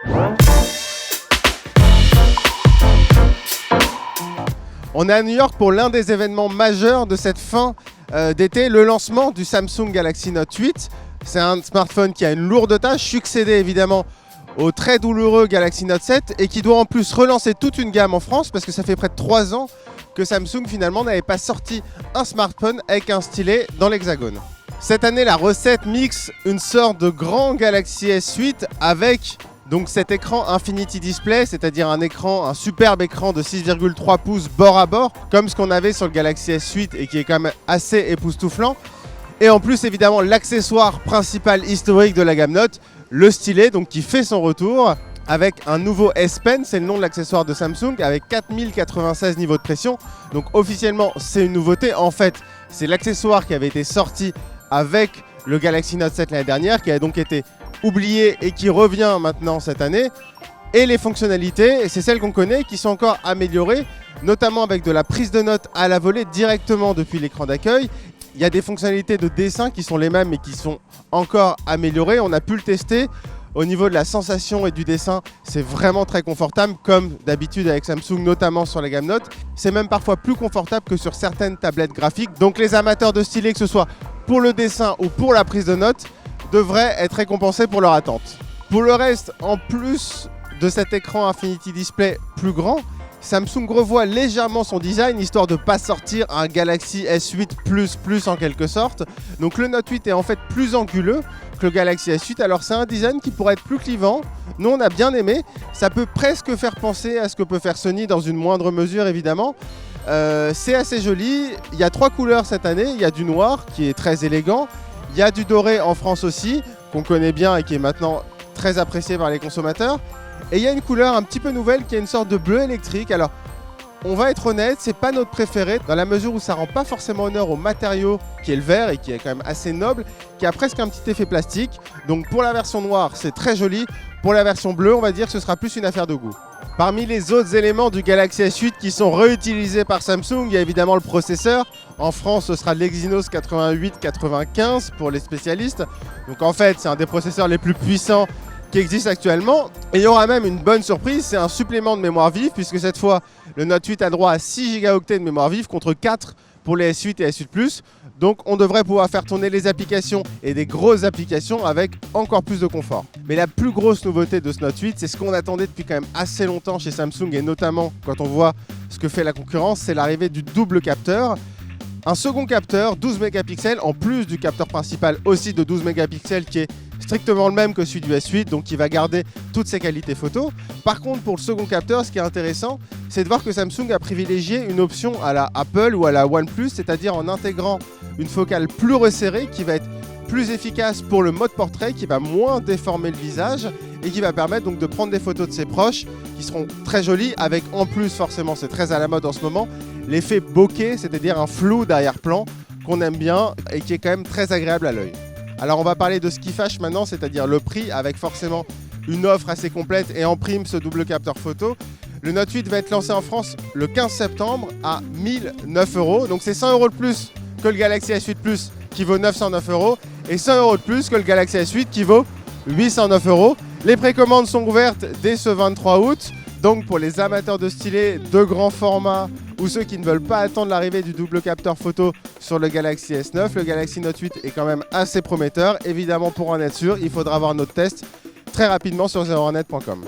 On est à New York pour l'un des événements majeurs de cette fin d'été, le lancement du Samsung Galaxy Note 8. C'est un smartphone qui a une lourde tâche, succédé évidemment au très douloureux Galaxy Note 7 et qui doit en plus relancer toute une gamme en France parce que ça fait près de 3 ans que Samsung finalement n'avait pas sorti un smartphone avec un stylet dans l'hexagone. Cette année, la recette mixe une sorte de grand Galaxy S8 avec donc cet écran Infinity Display, c'est-à-dire un superbe écran de 6,3 pouces bord à bord, comme ce qu'on avait sur le Galaxy S8 et qui est quand même assez époustouflant. Et en plus, évidemment, l'accessoire principal historique de la gamme Note, le stylet, donc qui fait son retour avec un nouveau S Pen, c'est le nom de l'accessoire de Samsung, avec 4096 niveaux de pression. Donc officiellement, c'est une nouveauté. En fait, c'est l'accessoire qui avait été sorti avec le Galaxy Note 7 l'année dernière, qui a donc été oublié et qui revient maintenant cette année. Et les fonctionnalités, c'est celles qu'on connaît, qui sont encore améliorées, notamment avec de la prise de notes à la volée directement depuis l'écran d'accueil. Il y a des fonctionnalités de dessin qui sont les mêmes mais qui sont encore améliorées. On a pu le tester. Au niveau de la sensation et du dessin, c'est vraiment très confortable, comme d'habitude avec Samsung, notamment sur la gamme Note. C'est même parfois plus confortable que sur certaines tablettes graphiques. Donc les amateurs de stylet, que ce soit pour le dessin ou pour la prise de notes, devraient être récompensés pour leur attente. Pour le reste, en plus de cet écran Infinity Display plus grand, Samsung revoit légèrement son design, histoire de ne pas sortir un Galaxy S8 Plus en quelque sorte. Donc le Note 8 est en fait plus anguleux que le Galaxy S8. Alors c'est un design qui pourrait être plus clivant. Nous on a bien aimé. Ça peut presque faire penser à ce que peut faire Sony dans une moindre mesure évidemment. C'est assez joli. Il y a 3 couleurs cette année. Il y a du noir qui est très élégant. Il y a du doré en France aussi, qu'on connaît bien et qui est maintenant très apprécié par les consommateurs. Et il y a une couleur un petit peu nouvelle qui est une sorte de bleu électrique. Alors, on va être honnête, c'est pas notre préféré dans la mesure où ça rend pas forcément honneur au matériau qui est le vert et qui est quand même assez noble, qui a presque un petit effet plastique. Donc pour la version noire, c'est très joli. Pour la version bleue, on va dire que ce sera plus une affaire de goût. Parmi les autres éléments du Galaxy S8 qui sont réutilisés par Samsung, il y a évidemment le processeur. En France, ce sera l'Exynos 8895 pour les spécialistes. Donc en fait, c'est un des processeurs les plus puissants qui existe actuellement. Et il y aura même une bonne surprise, c'est un supplément de mémoire vive, puisque cette fois, le Note 8 a droit à 6 Go de mémoire vive contre 4 pour les S8 et S8 Plus. Donc on devrait pouvoir faire tourner les applications et des grosses applications avec encore plus de confort. Mais la plus grosse nouveauté de ce Note 8, c'est ce qu'on attendait depuis quand même assez longtemps chez Samsung, et notamment quand on voit ce que fait la concurrence, c'est l'arrivée du double capteur. Un second capteur, 12 mégapixels, en plus du capteur principal aussi de 12 mégapixels qui est strictement le même que celui du S8, donc qui va garder toutes ses qualités photo. Par contre, pour le second capteur, ce qui est intéressant, c'est de voir que Samsung a privilégié une option à la Apple ou à la OnePlus, c'est-à-dire en intégrant une focale plus resserrée qui va être plus efficace pour le mode portrait, qui va moins déformer le visage et qui va permettre donc de prendre des photos de ses proches qui seront très jolies, avec en plus, forcément c'est très à la mode en ce moment, l'effet bokeh, c'est-à-dire un flou d'arrière-plan qu'on aime bien et qui est quand même très agréable à l'œil. Alors on va parler de ce qui fâche maintenant, c'est-à-dire le prix, avec forcément une offre assez complète et en prime ce double capteur photo. Le Note 8 va être lancé en France le 15 septembre à 1009 €, donc c'est 100 € de plus que le Galaxy S8 Plus qui vaut 909 € et 100 € de plus que le Galaxy S8 qui vaut 809 €. Les précommandes sont ouvertes dès ce 23 août. Donc pour les amateurs de stylet de grand format ou ceux qui ne veulent pas attendre l'arrivée du double capteur photo sur le Galaxy S9, le Galaxy Note 8 est quand même assez prometteur. Évidemment, pour en être sûr, il faudra avoir notre test très rapidement sur zeronet.com.